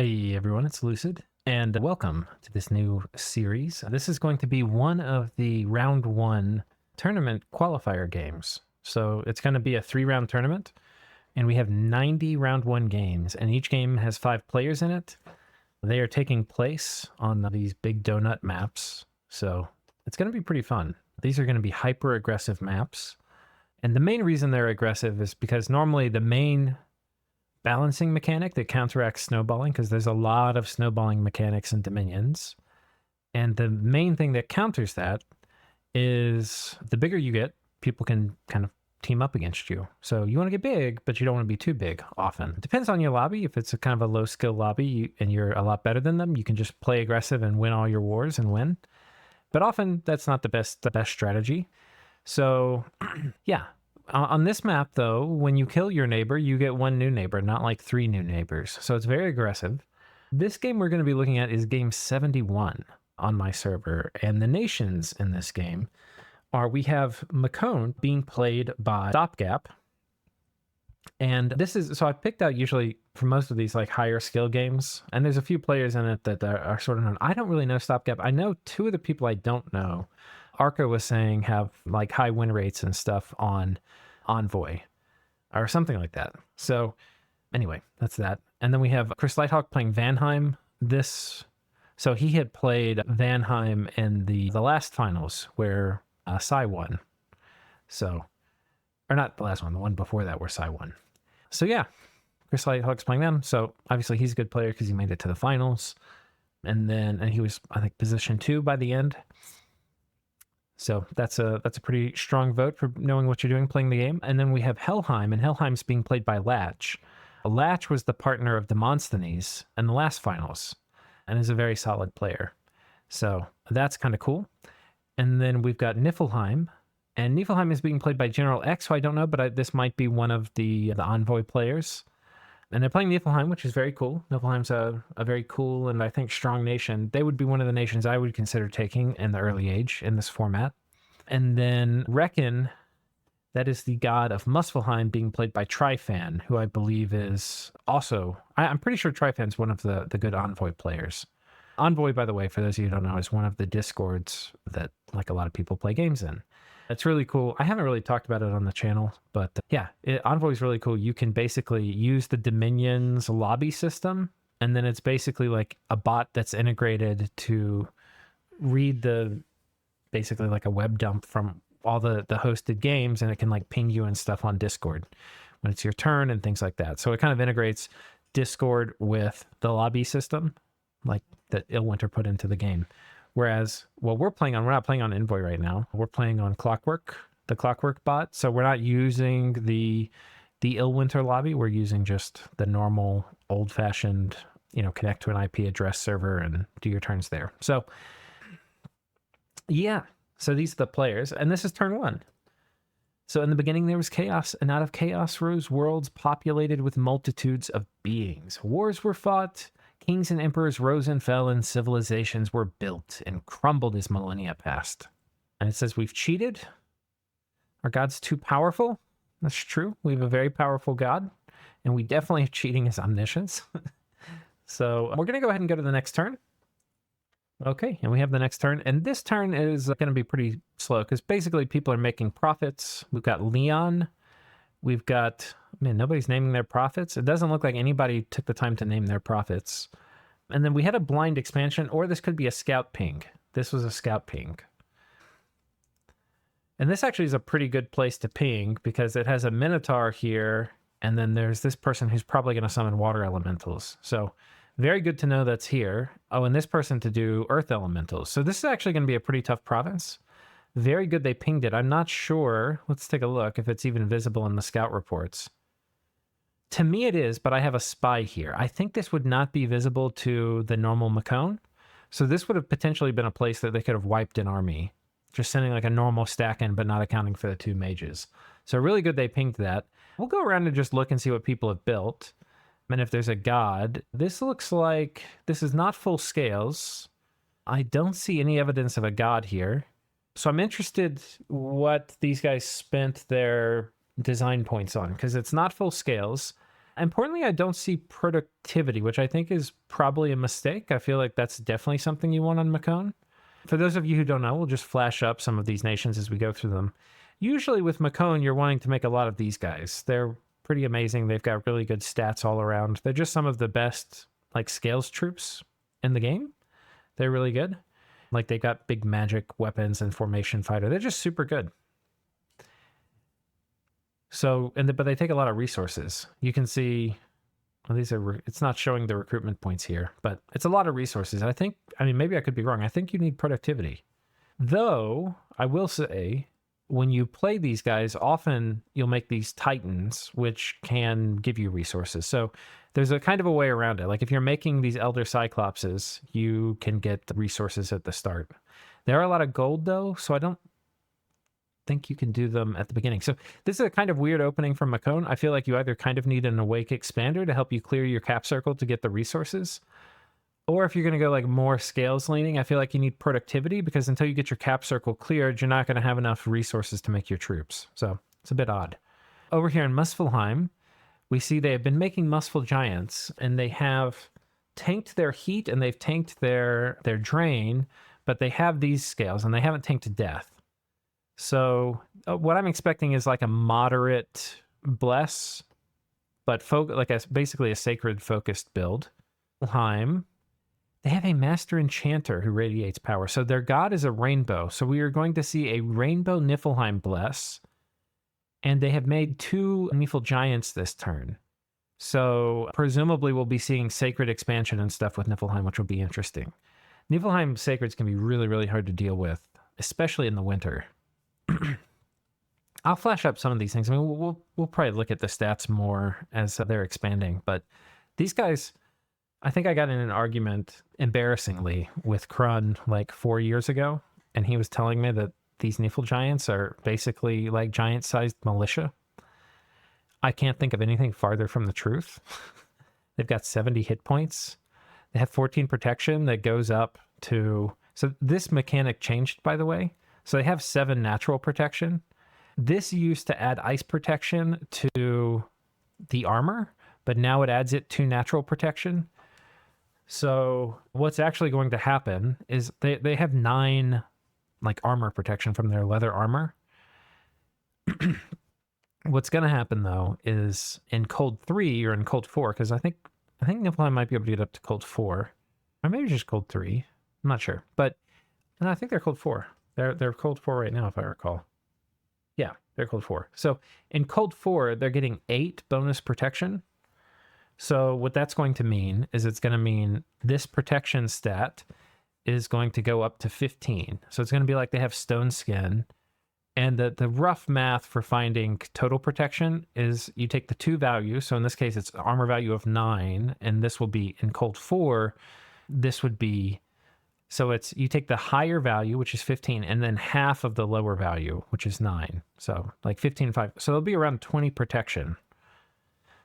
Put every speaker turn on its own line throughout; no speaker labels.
Hey everyone, it's Lucid, and welcome to this new series. This is going to be one of the round one tournament qualifier games. So it's going to be a 3-round tournament, and we have 90 round one games, and each game has 5 players in it. They are taking place on these big donut maps, so it's going to be pretty fun. These are going to be hyper aggressive maps, and the main reason they're aggressive is because normally the main balancing mechanic that counteracts snowballing, because there's a lot of snowballing mechanics in Dominions. And the main thing that counters that is the bigger you get, people can kind of team up against you. So you want to get big, but you don't want to be too big often. It depends on your lobby. If it's a kind of a low skill lobby and you're a lot better than them, you can just play aggressive and win all your wars and win. But often that's not the best strategy. So yeah, on this map, though, when you kill your neighbor, you get 1 new neighbor, not like 3 new neighbors. So it's very aggressive. This game we're going to be looking at is game 71 on my server. And the nations in this game are, we have mekone being played by Stopgap. And this is, so I picked out usually for most of these like higher skill games. And there's a few players in it that are sort of known. I don't really know Stopgap. I know 2 of the people I don't know. Arca was saying have like high win rates and stuff on Envoy or something like that. So anyway, that's that. And then we have Chris Lighthawk playing Vanheim. So he had played Vanheim in the last finals where Psy won. So, or not the last one, the one before that where Psy won. So yeah, Chris Lighthawk's playing them. So obviously he's a good player because he made it to the finals. And he was, I think, position 2 by the end. So that's a pretty strong vote for knowing what you're doing playing the game. And then we have Helheim, and Helheim's being played by Latch. Latch was the partner of Demosthenes in the last finals and is a very solid player. So that's kind of cool. And then we've got Niflheim, and Niflheim is being played by General X, who I don't know, but this might be one of the Envoy players. And they're playing Niflheim, which is very cool. Niflheim's a very cool and I think strong nation. They would be one of the nations I would consider taking in the early age in this format. And then Reckon, that is the god of Muspelheim, being played by Trifan, who I believe is also, I'm pretty sure Trifan's one of the good Envoy players. Envoy, by the way, for those of you who don't know, is one of the discords that like a lot of people play games in. It's really cool. I haven't really talked about it on the channel, but yeah, Envoy is really cool. You can basically use the Dominion's lobby system, and then it's basically like a bot that's integrated to read basically like a web dump from all the hosted games, and it can like ping you and stuff on Discord when it's your turn and things like that. So it kind of integrates Discord with the lobby system, like that Illwinter put into the game. Whereas what we're not playing on Envoy right now. We're playing on Clockwork, the Clockwork bot. So we're not using the Illwinter lobby. We're using just the normal old-fashioned, connect to an IP address server and do your turns there. So yeah, so these are the players, and this is turn 1. So in the beginning there was chaos, and out of chaos rose worlds populated with multitudes of beings. Wars were fought, kings and emperors rose and fell, and civilizations were built and crumbled as millennia passed. And it says we've cheated. Our God's too powerful. That's true. We have a very powerful God, and we definitely have cheating as omniscience. So we're going to go ahead and go to the next turn. Okay, and we have the next turn. And this turn is going to be pretty slow because basically people are making profits. We've got Leon. We've got, nobody's naming their profits. It doesn't look like anybody took the time to name their profits. And then we had a blind expansion, or this could be a scout ping. This was a scout ping. And this actually is a pretty good place to ping because it has a Minotaur here, and then there's this person who's probably going to summon water elementals. So very good to know that's here. Oh, and this person to do earth elementals. So this is actually going to be a pretty tough province. Very good they pinged it. I'm not sure. Let's take a look if it's even visible in the scout reports. To me it is, but I have a spy here. I think this would not be visible to the normal mekone. So this would have potentially been a place that they could have wiped an army. Just sending like a normal stack in, but not accounting for the 2 mages. So really good they pinged that. We'll go around and just look and see what people have built. And if there's a god, this looks like this is not full scales. I don't see any evidence of a god here. So I'm interested what these guys spent their design points on, because it's not full scales. Importantly, I don't see productivity, which I think is probably a mistake. I feel like that's definitely something you want on mekone. For those of you who don't know, we'll just flash up some of these nations as we go through them. Usually with mekone, you're wanting to make a lot of these guys. They're pretty amazing. They've got really good stats all around. They're just some of the best like scales troops in the game. They're really good. Like they got big magic weapons and formation fighter. They're just super good. So, but they take a lot of resources. You can see, well, these are, it's not showing the recruitment points here, but it's a lot of resources. I think, I mean, maybe I could be wrong. I think you need productivity. Though, I will say, when you play these guys, often you'll make these titans, which can give you resources. So there's a kind of a way around it. Like if you're making these elder cyclopses, you can get the resources at the start. There are a lot of gold though, so I don't think you can do them at the beginning. So this is a kind of weird opening from mekone. I feel like you either kind of need an awake expander to help you clear your cap circle to get the resources, or if you're going to go like more scales leaning, I feel like you need productivity, because until you get your cap circle cleared, you're not going to have enough resources to make your troops. So it's a bit odd. Over here in Muspelheim, we see they have been making Muspel giants, and they have tanked their heat and they've tanked their drain, but they have these scales and they haven't tanked to death. So what I'm expecting is like a moderate bless, but like basically a sacred focused build. Heim, they have a master enchanter who radiates power. So their god is a rainbow. So we are going to see a rainbow Niflheim bless. And they have made 2 Nifl giants this turn. So presumably we'll be seeing sacred expansion and stuff with Niflheim, which will be interesting. Niflheim sacreds can be really, really hard to deal with, especially in the winter. I'll flash up some of these things. I mean, we'll probably look at the stats more as they're expanding, but these guys, I think I got in an argument, embarrassingly, with Krun like 4 years ago, and he was telling me that these Nifl giants are basically like giant-sized militia. I can't think of anything farther from the truth. They've got 70 hit points. They have 14 protection that goes up to... So this mechanic changed, by the way. So they have 7 natural protection. This used to add ice protection to the armor, but now it adds it to natural protection. So what's actually going to happen is they have 9 like armor protection from their leather armor. What's going to happen though is in cold 3 or in cold 4, because I think Niflheim might be able to get up to cold 4, or maybe just cold 3. I'm not sure, but no, I think they're cold 4. They're cold 4 right now, if I recall. Yeah, they're cold 4. So in cold 4, they're getting 8 bonus protection. So what that's going to mean is it's going to mean this protection stat is going to go up to 15. So it's going to be like they have stone skin. And the rough math for finding total protection is you take the 2 values. So in this case, it's armor value of 9. And this will be in cold 4. This would be... So it's, you take the higher value, which is 15, and then half of the lower value, which is 9. So like 15, 5. So it'll be around 20 protection.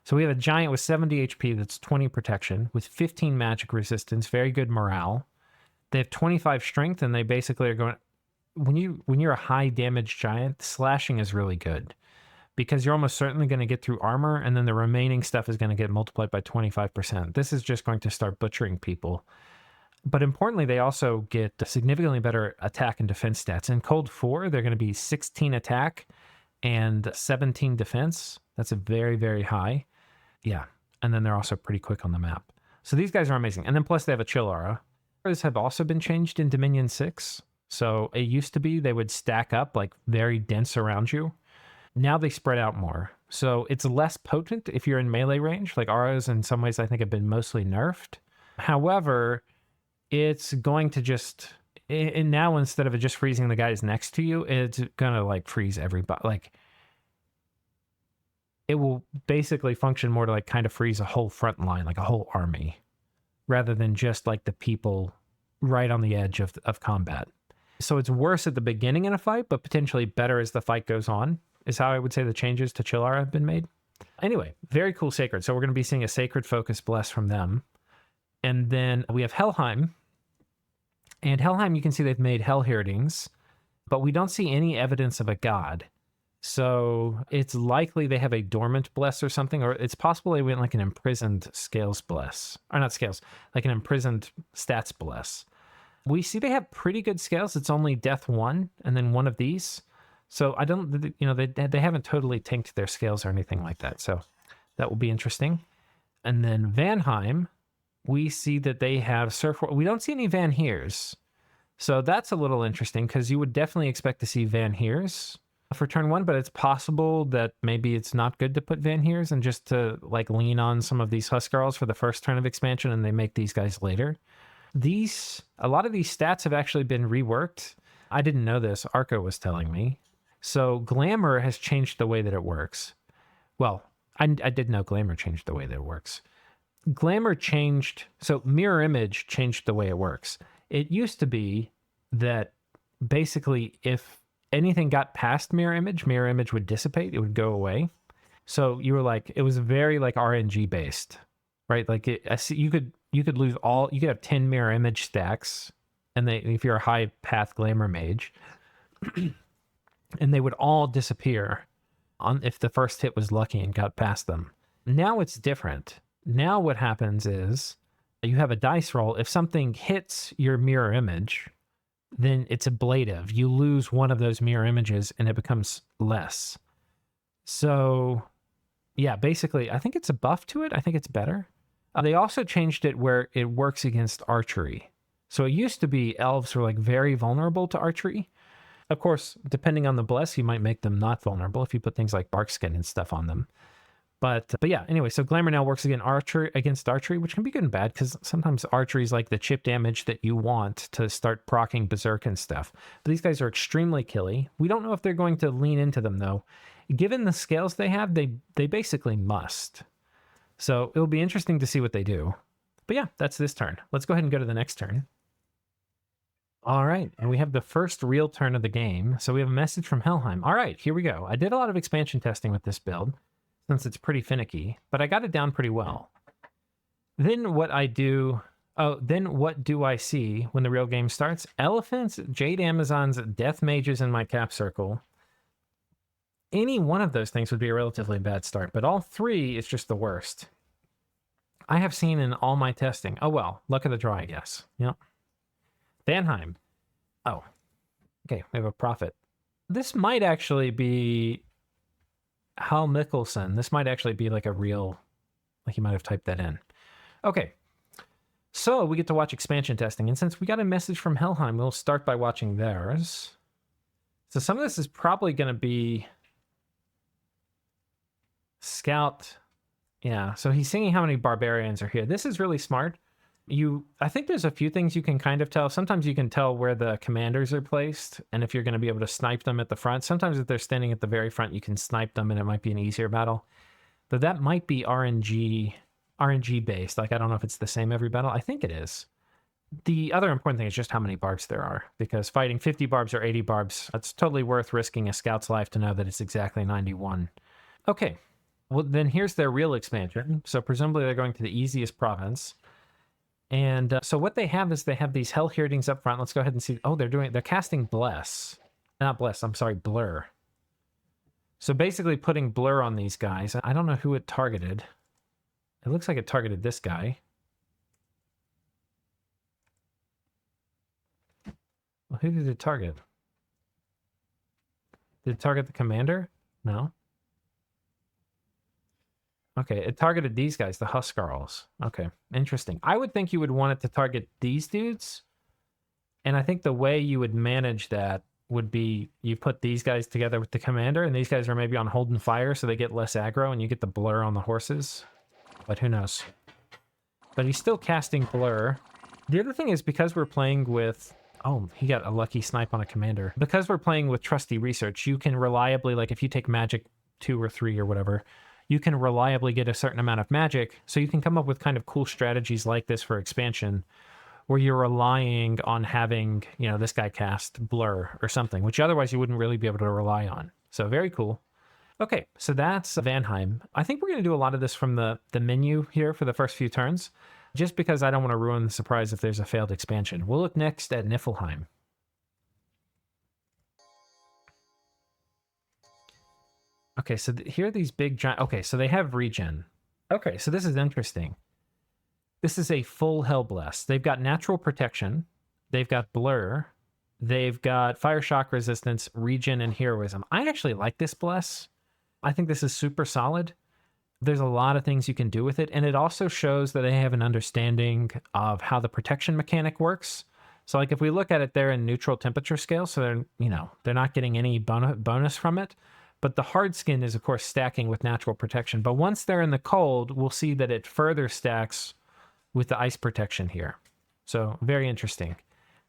So we have a giant with 70 HP that's 20 protection with 15 magic resistance, very good morale. They have 25 strength, and they basically are going... When you're a high damage giant, slashing is really good, because you're almost certainly going to get through armor, and then the remaining stuff is going to get multiplied by 25%. This is just going to start butchering people. But importantly, they also get significantly better attack and defense stats. In cold 4, they're going to be 16 attack and 17 defense. That's a very, very high. Yeah. And then they're also pretty quick on the map. So these guys are amazing. And then plus they have a chill aura. Auras have also been changed in Dominion 6. So it used to be they would stack up like very dense around you. Now they spread out more. So it's less potent if you're in melee range. Like auras in some ways I think have been mostly nerfed. However, it's going to just, and now instead of it just freezing the guys next to you, it's going to like freeze everybody. Like it will basically function more to like kind of freeze a whole front line, like a whole army, rather than just like the people right on the edge of combat. So it's worse at the beginning in a fight, but potentially better as the fight goes on, is how I would say the changes to Chillara have been made. Anyway, very cool sacred. So we're going to be seeing a sacred focus bless from them. And then we have Helheim. And Helheim, you can see they've made Hell Heirdings, but we don't see any evidence of a god. So it's likely they have a dormant bless or something, or it's possible they went like an imprisoned scales bless, or not scales, like an imprisoned stats bless. We see they have pretty good scales. It's only death 1 and then one of these. So I don't, you know, they haven't totally tanked their scales or anything like that. So that will be interesting. And then Vanheim, we see that they have surf. We don't see any Van Heers. So that's a little interesting because you would definitely expect to see Van Heers for turn 1, but it's possible that maybe it's not good to put Van Heers and just to like lean on some of these Huskarls for the first turn of expansion and they make these guys later. A lot of these stats have actually been reworked. I didn't know this. Arco was telling me. So Glamour has changed the way that it works. Well, I did know Glamour changed the way that it works. Glamour changed, so Mirror Image changed the way it works. It used to be that basically if anything got past Mirror Image would dissipate, it would go away. So you were like, it was very like RNG based, right? Like you could lose you could have 10 Mirror Image stacks, and if you're a high path Glamour mage, and they would all disappear if the first hit was lucky and got past them. Now it's different. Now what happens is you have a dice roll. If something hits your mirror image, then it's ablative. You lose one of those mirror images and it becomes less. So yeah, basically, I think it's a buff to it. I think it's better. They also changed it where it works against archery. So it used to be elves were like very vulnerable to archery. Of course, depending on the bless, you might make them not vulnerable if you put things like bark skin and stuff on them. But yeah, anyway, so Glamour now works against archery, which can be good and bad because sometimes archery is like the chip damage that you want to start proccing Berserk and stuff. But these guys are extremely killy. We don't know if they're going to lean into them though. Given the scales they have, they basically must. So it'll be interesting to see what they do. But yeah, that's this turn. Let's go ahead and go to the next turn. All right, and we have the first real turn of the game. So we have a message from Helheim. All right, here we go. I did a lot of expansion testing with this build, since it's pretty finicky, but I got it down pretty well. Then what I do... Oh, then what do I see when the real game starts? Elephants, Jade Amazons, Death Mages in my cap circle. Any one of those things would be a relatively bad start, but all three is just the worst. I have seen in all my testing... Oh well, luck of the draw, I guess. Yep. Vanheim. Oh. Okay, we have a prophet. This might actually be... Hal Mikkelsen. This might actually be like a real... Like you might have typed that in. Okay. So we get to watch expansion testing. And since we got a message from Helheim, we'll start by watching theirs. So some of this is probably going to be... Scout. Yeah, so he's singing how many barbarians are here. This is really smart. I think there's a few things you can kind of tell. Sometimes you can tell where the commanders are placed and if you're going to be able to snipe them at the front. Sometimes if they're standing at the very front, you can snipe them and it might be an easier battle. But that might be RNG based. Like, I don't know if it's the same every battle. I think it is. The other important thing is just how many barbs there are, because fighting 50 barbs or 80 barbs, it's totally worth risking a scout's life to know that it's exactly 91. Okay, well then here's their real expansion. So presumably they're going to the easiest province. And so what they have is they have these Hell Heirdings up front. Let's go ahead and see. Oh, they're casting Bless. Not Bless, I'm sorry, Blur. So basically putting Blur on these guys. I don't know who it targeted. It looks like it targeted this guy. Well, who did it target? Did it target the commander? No. Okay, it targeted these guys, the Huskarls. Okay, interesting. I would think you would want it to target these dudes. And I think the way you would manage that would be you put these guys together with the commander, and these guys are maybe on hold and fire, so they get less aggro, and you get the blur on the horses. But who knows? But he's still casting blur. The other thing is, because we're playing with... Oh, he got a lucky snipe on a commander. Because we're playing with trusty research, you can reliably, like if you take magic 2 or 3 or whatever... you can reliably get a certain amount of magic, so you can come up with kind of cool strategies like this for expansion, where you're relying on having, you know, this guy cast Blur or something, which otherwise you wouldn't really be able to rely on. So very cool. Okay, so that's Vanheim. I think we're going to do a lot of this from the menu here for the first few turns, just because I don't want to ruin the surprise if there's a failed expansion. We'll look next at Niflheim. Okay, so here are these big giant... Okay, so they have regen. Okay, so this is interesting. This is a full Hellblast. They've got natural protection. They've got blur. They've got fire shock resistance, regen, and heroism. I actually like this bless. I think this is super solid. There's a lot of things you can do with it, and it also shows that they have an understanding of how the protection mechanic works. So like if we look at it, they're in neutral temperature scale, so they're, you know, they're not getting any bonus from it. But the hard skin is, of course, stacking with natural protection. But once they're in the cold, we'll see that it further stacks with the ice protection here. So very interesting.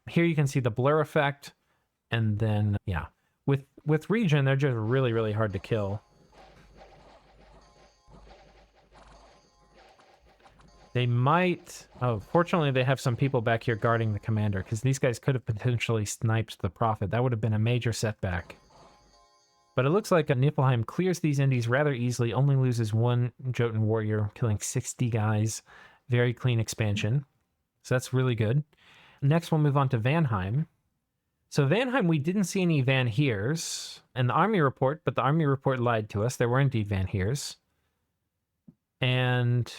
Here you can see the blur effect. And then, yeah, with regen, they're just really, really hard to kill. They might... Oh, fortunately, they have some people back here guarding the commander, because these guys could have potentially sniped the Prophet. That would have been a major setback. But it looks like Niflheim clears these indies rather easily, only loses one Jotun warrior, killing 60 guys. Very clean expansion. So that's really good. Next, we'll move on to Vanheim. So Vanheim, we didn't see any Van Heers in the army report, but the army report lied to us. There were indeed Van Heers. And...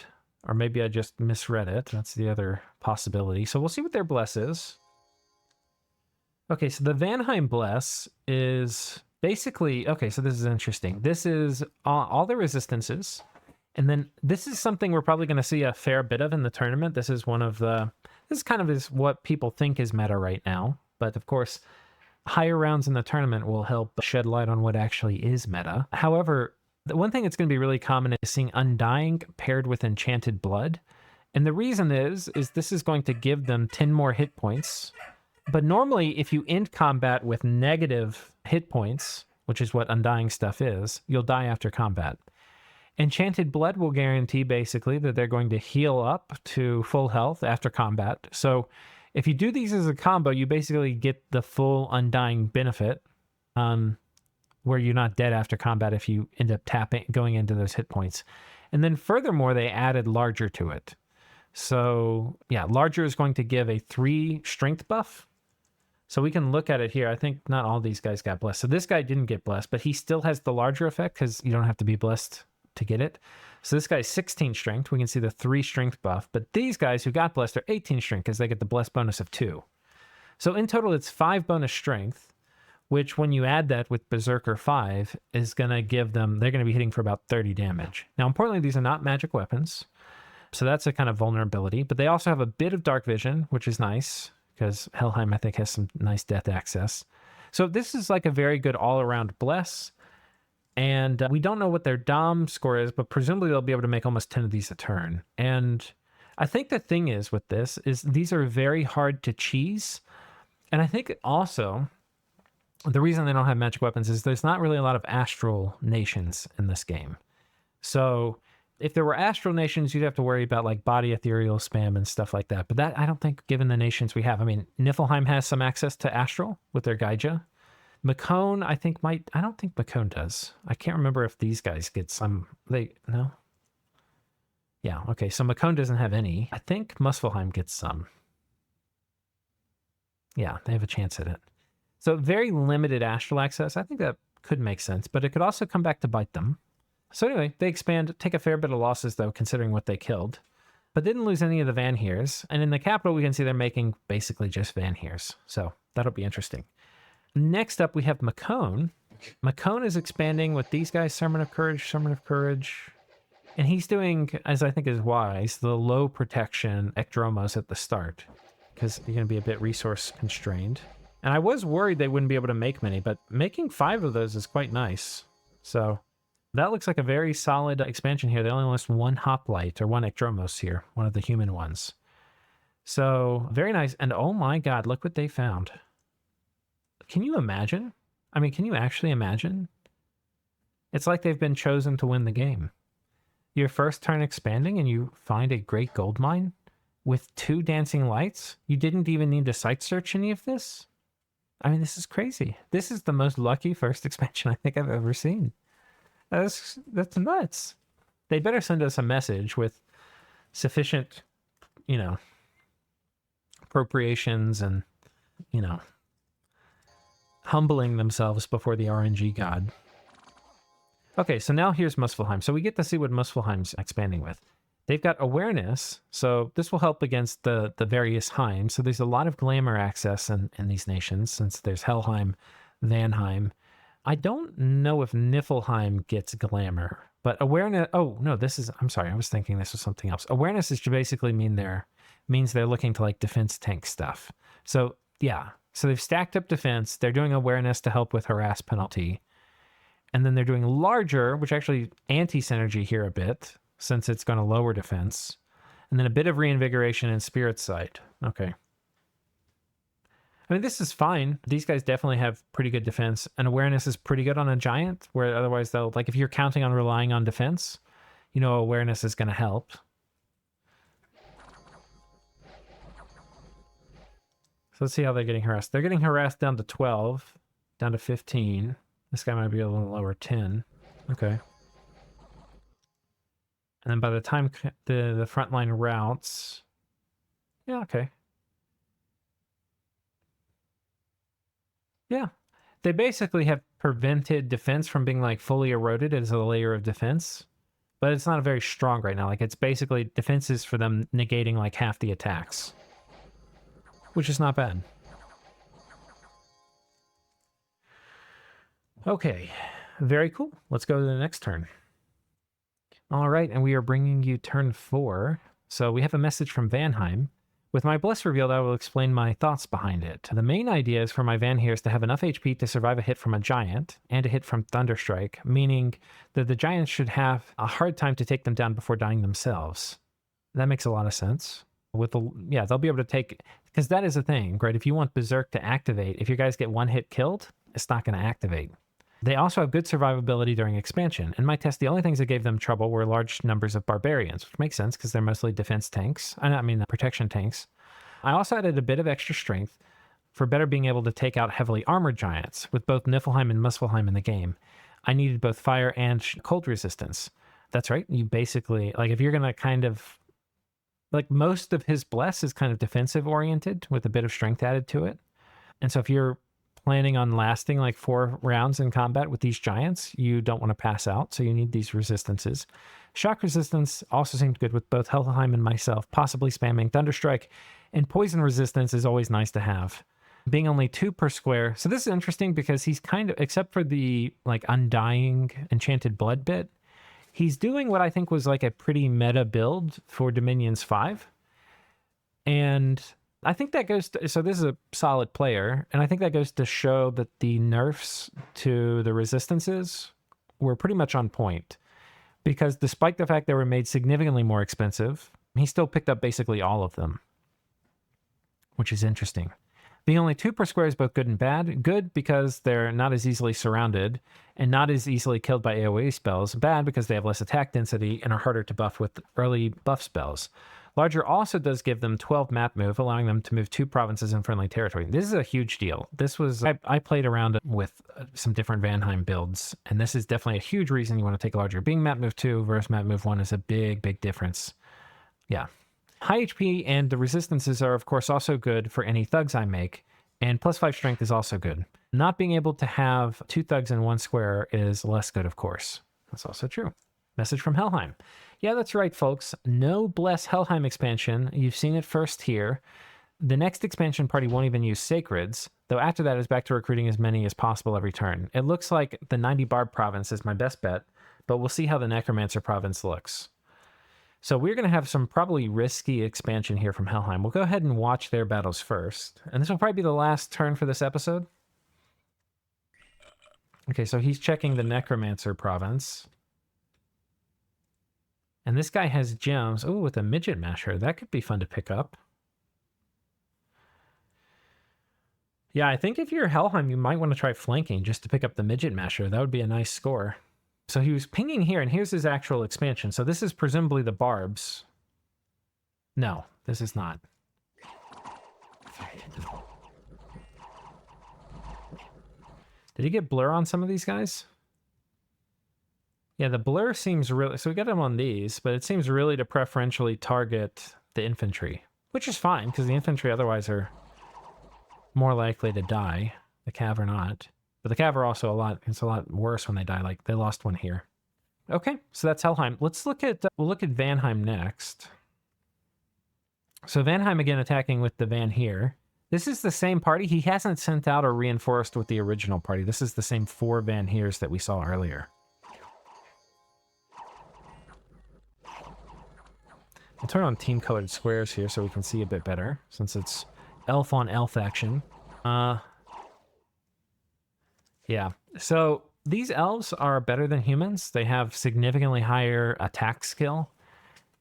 Or maybe I just misread it. That's the other possibility. So we'll see what their bless is. Okay, so the Vanheim bless is basically... Okay, so this is interesting. This is all the resistances. And then this is something we're probably going to see a fair bit of in the tournament. This is one of the... This kind of is what people think is meta right now. But of course, higher rounds in the tournament will help shed light on what actually is meta. However... The one thing that's going to be really common is seeing Undying paired with Enchanted Blood. And the reason is this is going to give them 10 more hit points. But normally, if you end combat with negative hit points, which is what Undying stuff is, you'll die after combat. Enchanted Blood will guarantee, basically, that they're going to heal up to full health after combat. So if you do these as a combo, you basically get the full Undying benefit. Where you're not dead after combat if you end up going into those hit points. And then furthermore, they added Larger to it. So yeah, Larger is going to give a 3 strength buff. So we can look at it here. I think not all these guys got blessed. So this guy didn't get blessed, but he still has the Larger effect because you don't have to be blessed to get it. So this guy's 16 strength. We can see the 3 strength buff. But these guys who got blessed are 18 strength because they get the blessed bonus of 2. So in total, it's 5 bonus strength, which when you add that with Berserker 5 is going to give them, they're going to be hitting for about 30 damage. Now, importantly, these are not magic weapons, so that's a kind of vulnerability, but they also have a bit of dark vision, which is nice, because Helheim, I think, has some nice death access. So this is like a very good all-around bless, and we don't know what their Dom score is, but presumably they'll be able to make almost 10 of these a turn. And I think the thing is with this is these are very hard to cheese, and I think also... The reason they don't have magic weapons is there's not really a lot of astral nations in this game. So if there were astral nations, you'd have to worry about like body ethereal spam and stuff like that. But that, I don't think, given the nations we have. I mean, Niflheim has some access to astral with their Gaija. Mekone, I think, might... I don't think Mekone does. I can't remember if these guys get some... No? Yeah, okay, so Mekone doesn't have any. I think Muspelheim gets some. Yeah, they have a chance at it. So very limited astral access. I think that could make sense, but it could also come back to bite them. So anyway, they expand, take a fair bit of losses, though, considering what they killed, but didn't lose any of the Van Heers. And in the capital, we can see they're making basically just Van Heers. So that'll be interesting. Next up, we have Mekone. Mekone is expanding with these guys, Sermon of Courage. And he's doing, as I think is wise, the low protection Ekdromos at the start, because you're going to be a bit resource constrained. And I was worried they wouldn't be able to make many, but making 5 of those is quite nice. So that looks like a very solid expansion here. They only lost 1 Hoplite, or 1 Ekdromos here, one of the human ones. So very nice. And oh my god, look what they found. Can you imagine? I mean, can you actually imagine? It's like they've been chosen to win the game. Your first turn expanding and you find a great gold mine with 2 dancing lights? You didn't even need to site search any of this? I mean, this is crazy. This is the most lucky first expansion I think I've ever seen. That's nuts. They better send us a message with sufficient, you know, appropriations and, you know, humbling themselves before the RNG god. Okay, so now here's Muspelheim. So we get to see what Muspelheim's expanding with. They've got awareness, so this will help against the various Heims. So there's a lot of glamour access in these nations, since there's Helheim, Vanheim. I don't know if Niflheim gets glamour, but awareness... Oh, no, this is... I'm sorry, I was thinking this was something else. Awareness is to basically means they're looking to like defense tank stuff. So yeah, so they've stacked up defense. They're doing awareness to help with harass penalty. And then they're doing larger, which actually anti-synergy here a bit, since it's going to lower defense. And then a bit of reinvigoration and spirit sight. Okay. I mean, this is fine. These guys definitely have pretty good defense. And awareness is pretty good on a giant, where otherwise they'll... Like, if you're counting on relying on defense, you know, awareness is going to help. So let's see how they're getting harassed. They're getting harassed down to 12, down to 15. This guy might be a little lower, 10. Okay. And then by the time the frontline routes... Yeah, okay. Yeah. They basically have prevented defense from being like fully eroded as a layer of defense. But it's not very strong right now. Like, it's basically defenses for them negating like half the attacks. Which is not bad. Okay, very cool. Let's go to the next turn. All right, and we are bringing you turn 4. So we have a message from Vanheim. With my bless revealed, I will explain my thoughts behind it. The main idea is for my Vanheers to have enough HP to survive a hit from a giant and a hit from Thunderstrike, meaning that the giants should have a hard time to take them down before dying themselves. That makes a lot of sense. Yeah, they'll be able to take... Because that is the thing, right? If you want Berserk to activate, if your guys get one hit killed, it's not going to activate. They also have good survivability during expansion. In my test, the only things that gave them trouble were large numbers of barbarians, which makes sense because they're mostly defense tanks. I mean, protection tanks. I also added a bit of extra strength for better being able to take out heavily armored giants. With both Niflheim and Muspelheim in the game, I needed both fire and cold resistance. That's right. You basically, like, if you're going to kind of... Like, most of his bless is kind of defensive oriented with a bit of strength added to it. And so if you're planning on lasting like 4 rounds in combat with these giants, you don't want to pass out, so you need these resistances. Shock resistance also seemed good with both Helheim and myself, possibly spamming Thunderstrike, and poison resistance is always nice to have. Being only 2 per square. So this is interesting because he's kind of, except for the like undying enchanted blood bit, he's doing what I think was like a pretty meta build for Dominions 5. And I think that goes to, so this is a solid player, and I think that goes to show that the nerfs to the resistances were pretty much on point. Because despite the fact they were made significantly more expensive, he still picked up basically all of them. Which is interesting. Being only 2 per square is both good and bad. Good because they're not as easily surrounded and not as easily killed by AoE spells. Bad because they have less attack density and are harder to buff with early buff spells. Larger also does give them 12 map move, allowing them to move 2 provinces in friendly territory. This is a huge deal. This was... I played around with some different Vanheim builds, and this is definitely a huge reason you want to take larger. Being map move 2 versus map move 1 is a big, big difference. Yeah. High HP and the resistances are, of course, also good for any thugs I make, and +5 strength is also good. Not being able to have 2 thugs in 1 square is less good, of course. That's also true. Message from Helheim. Yeah, that's right, folks. No Bless Helheim expansion. You've seen it first here. The next expansion party won't even use Sacreds, though after that is back to recruiting as many as possible every turn. It looks like the 90 Barb province is my best bet, but we'll see how the Necromancer province looks. So we're going to have some probably risky expansion here from Helheim. We'll go ahead and watch their battles first. And this will probably be the last turn for this episode. Okay, so he's checking the Necromancer province. And this guy has gems. Oh, with a Midget Masher. That could be fun to pick up. Yeah, I think if you're Helheim, you might want to try flanking just to pick up the Midget Masher. That would be a nice score. So he was pinging here, and here's his actual expansion. So this is presumably the Barbs. No, this is not. Did he get blur on some of these guys? Yeah, the blur seems really... So we got him on these, but it seems really to preferentially target the infantry. Which is fine, because the infantry otherwise are more likely to die. The cav are not. But the cav are also it's a lot worse when they die. Like, they lost one here. Okay, so that's Helheim. Let's look at, we'll look at Vanheim next. So Vanheim again attacking with the Van here. This is the same party. He hasn't sent out or reinforced with the original party. This is the same 4 Van Heers that we saw earlier. I'll turn on team-colored squares here so we can see a bit better, since it's elf on elf action. Yeah, so these elves are better than humans. They have significantly higher attack skill,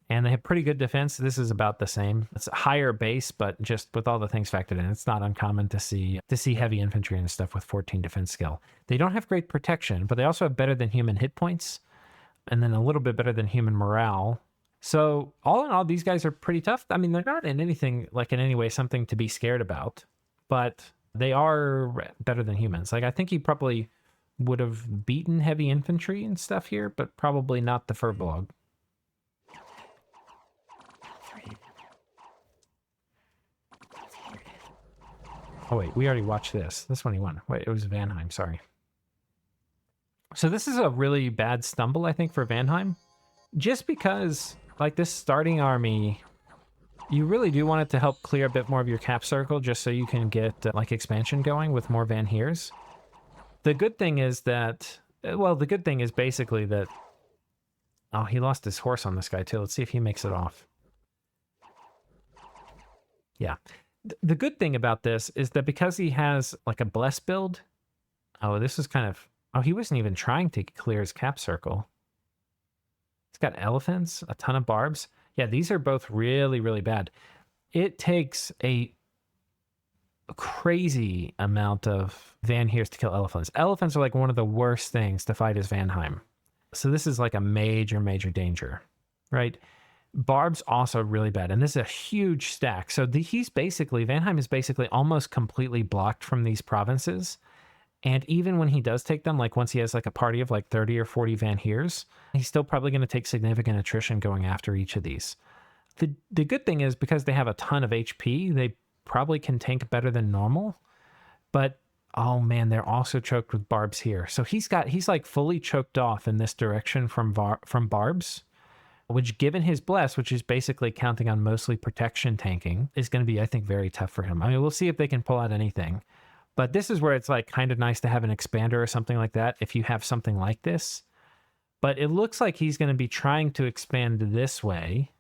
and they have pretty good defense. This is about the same. It's a higher base, but just with all the things factored in, it's not uncommon to see heavy infantry and stuff with 14 defense skill. They don't have great protection, but they also have better than human hit points, and then a little bit better than human morale. So all in all, these guys are pretty tough. I mean, they're not in anything, like in any way, something to be scared about, but they are better than humans. Like, I think he probably would have beaten heavy infantry and stuff here, but probably not the Furbolg. Oh, wait, we already watched this. This one he won. Wait, it was Vanheim, sorry. So this is a really bad stumble, I think, for Vanheim. Just because, like, this starting army, you really do want it to help clear a bit more of your cap circle just so you can get, like, expansion going with more Van Heers. The good thing is that, well, the good thing is basically that... Oh, he lost his horse on this guy, too. Let's see if he makes it off. Yeah. The good thing about this is that because he has, like, a bless build... Oh, this is kind of... Oh, he wasn't even trying to clear his cap circle. He's got elephants, a ton of barbs. Yeah, these are both really, really bad. It takes a crazy amount of Van Heers to kill elephants. Elephants are like one of the worst things to fight as Vanheim. So this is like a major, major danger, right? Barb's also really bad, and this is a huge stack. So he's basically, Vanheim is basically almost completely blocked from these provinces. And even when he does take them, like once he has like a party of like 30 or 40 Van Heers, he's still probably going to take significant attrition going after each of these. The good thing is because they have a ton of HP, they probably can tank better than normal. But, oh man, they're also choked with barbs here. So he's like fully choked off in this direction from barbs, which given his bless, which is basically counting on mostly protection tanking, is going to be, I think, very tough for him. I mean, we'll see if they can pull out anything. But this is where it's like kind of nice to have an expander or something like that if you have something like this. But it looks like he's going to be trying to expand this way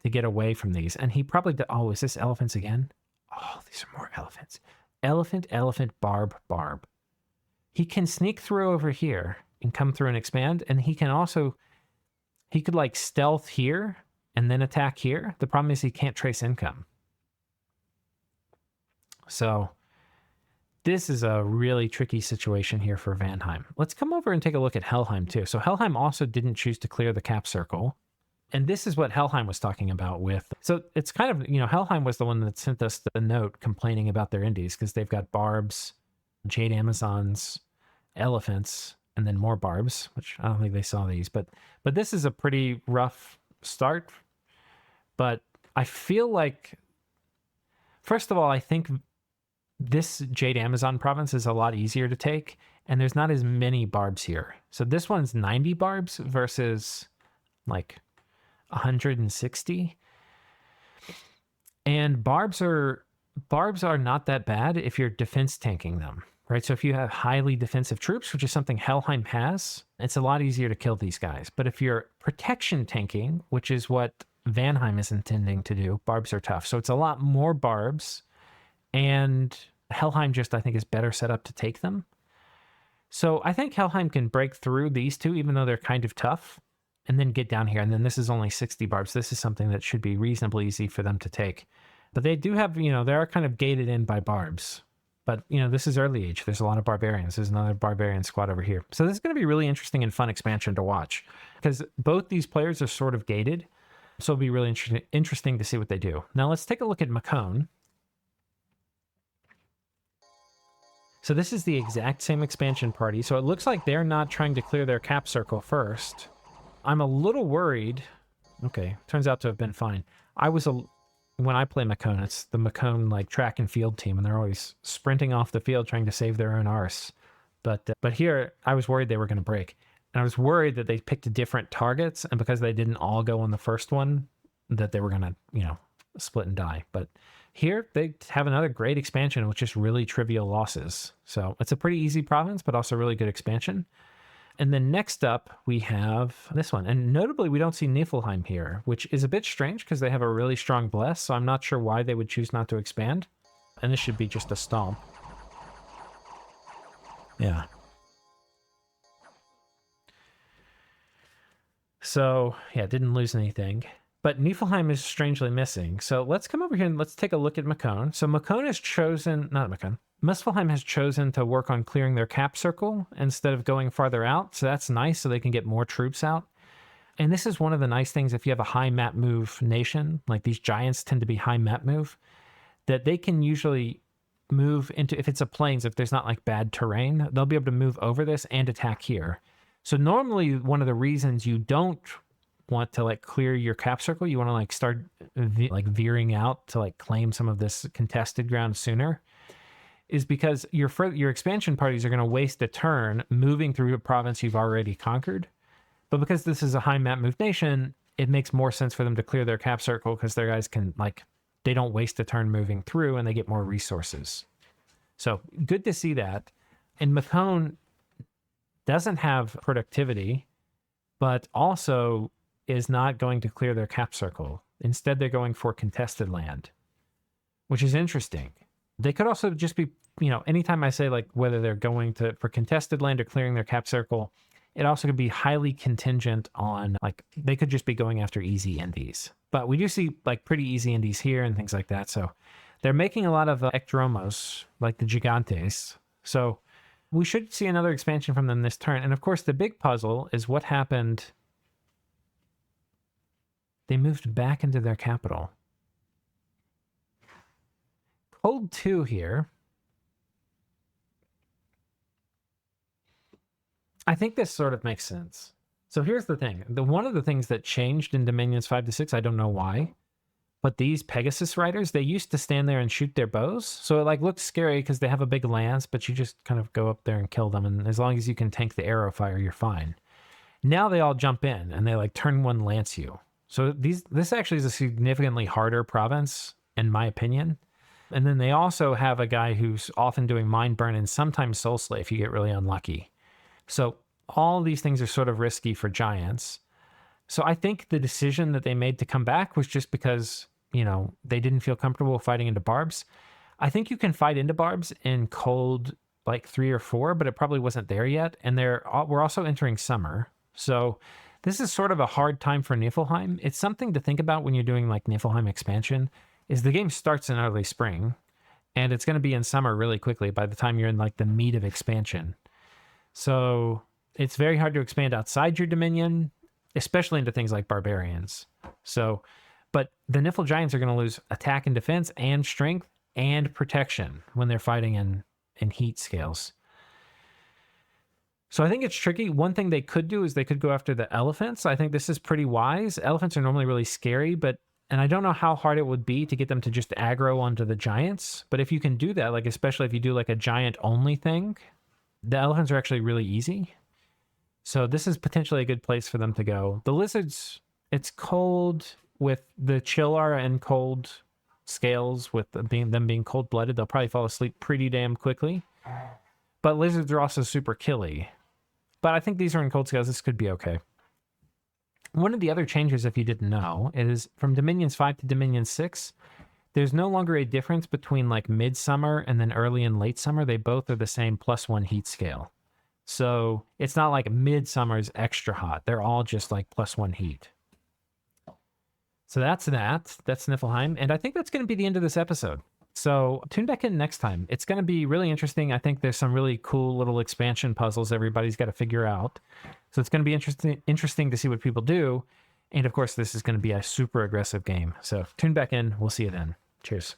to get away from these. And he probably... Oh, is this elephants again? Oh, these are more elephants. Elephant, elephant, barb, barb. He can sneak through over here and come through and expand. And he can also... He could like stealth here and then attack here. The problem is he can't trace income. So... this is a really tricky situation here for Vanheim. Let's come over and take a look at Helheim too. So Helheim also didn't choose to clear the cap circle. And this is what Helheim was talking about with... So it's kind of, you know, Helheim was the one that sent us the note complaining about their indies because they've got barbs, jade Amazons, elephants, and then more barbs, which I don't think they saw these. But this is a pretty rough start. But I feel like... First of all, I think... this Jade Amazon province is a lot easier to take, and there's not as many barbs here. So this one's 90 barbs versus like 160. And barbs are not that bad if you're defense tanking them, right? So if you have highly defensive troops, which is something Helheim has, it's a lot easier to kill these guys. But if you're protection tanking, which is what Vanheim is intending to do, barbs are tough. So it's a lot more barbs. And Helheim just, I think, is better set up to take them. So I think Helheim can break through these two, even though they're kind of tough, and then get down here. And then this is only 60 barbs. This is something that should be reasonably easy for them to take. But they do have, you know, they are kind of gated in by barbs. But, you know, this is early age. There's a lot of barbarians. There's another barbarian squad over here. So this is going to be really interesting and fun expansion to watch. Because both these players are sort of gated. So it'll be really interesting to see what they do. Now let's take a look at Mekone. So this is the exact same expansion party. So it looks like they're not trying to clear their cap circle first. I'm a little worried. Okay, turns out to have been fine. When I play Mekone, it's the Mekone like track and field team, and they're always sprinting off the field trying to save their own arse. But here, I was worried they were going to break. And I was worried that they picked different targets, and because they didn't all go on the first one, that they were going to, split and die. But here they have another great expansion with just really trivial losses. So it's a pretty easy province, but also really good expansion. And then next up, we have this one. And notably, we don't see Niflheim here, which is a bit strange because they have a really strong bless. So I'm not sure why they would choose not to expand. And this should be just a stomp. Yeah. So, yeah, didn't lose anything. But Niflheim is strangely missing. So let's come over here and let's take a look at Mekone. So Mekone has chosen, not Mekone, Muspelheim has chosen to work on clearing their cap circle instead of going farther out. So that's nice, so they can get more troops out. And this is one of the nice things if you have a high map move nation, like these giants tend to be high map move, that they can usually move into, if it's a plains, if there's not like bad terrain, they'll be able to move over this and attack here. So normally one of the reasons you don't want to like clear your cap circle, you want to like start veering out to like claim some of this contested ground sooner, is because your expansion parties are going to waste a turn moving through a province you've already conquered. But because this is a high map move nation, it makes more sense for them to clear their cap circle because their guys can they don't waste a turn moving through and they get more resources. So good to see that. And Mekone doesn't have productivity, but also is not going to clear their cap circle. Instead, they're going for contested land, which is interesting. They could also just be, anytime I say like whether they're going for contested land or clearing their cap circle, it also could be highly contingent on they could just be going after easy indies. But we do see pretty easy indies here and things like that. So they're making a lot of Ectromos, like the Gigantes. So we should see another expansion from them this turn. And of course, the big puzzle is what happened. They moved back into their capital. Cold 2 here. I think this sort of makes sense. So here's the thing. One of the things that changed in Dominions 5 to 6, I don't know why, but these Pegasus riders, they used to stand there and shoot their bows. So it looks scary because they have a big lance, but you just kind of go up there and kill them. And as long as you can tank the arrow fire, you're fine. Now they all jump in and they turn one lance you. So this actually is a significantly harder province, in my opinion. And then they also have a guy who's often doing Mind Burn and sometimes Soul Slay if you get really unlucky. So all these things are sort of risky for giants. So I think the decision that they made to come back was just because, they didn't feel comfortable fighting into barbs. I think you can fight into barbs in cold 3 or 4, but it probably wasn't there yet. And we're also entering summer. So this is sort of a hard time for Niflheim. It's something to think about when you're doing Niflheim expansion, is the game starts in early spring and it's going to be in summer really quickly by the time you're in the meat of expansion. So it's very hard to expand outside your dominion, especially into things like barbarians. So, but the Nifl giants are going to lose attack and defense and strength and protection when they're fighting in heat scales. So I think it's tricky. One thing they could do is they could go after the elephants. I think this is pretty wise. Elephants are normally really scary, and I don't know how hard it would be to get them to just aggro onto the giants. But if you can do that, especially if you do a giant only thing, the elephants are actually really easy. So this is potentially a good place for them to go. The lizards, it's cold with the Chillar and cold scales, with them being cold-blooded. They'll probably fall asleep pretty damn quickly. But lizards are also super killy. But I think these are in cold scales. This could be okay. One of the other changes, if you didn't know, is from Dominions 5 to Dominions 6, there's no longer a difference between midsummer and then early and late summer. They both are the same +1 heat scale. So it's not like midsummer is extra hot. They're all just +1 heat. So that's Niflheim. And I think that's going to be the end of this episode. So tune back in next time. It's going to be really interesting. I think there's some really cool little expansion puzzles everybody's got to figure out. So it's going to be interesting to see what people do. And of course, this is going to be a super aggressive game. So tune back in. We'll see you then. Cheers.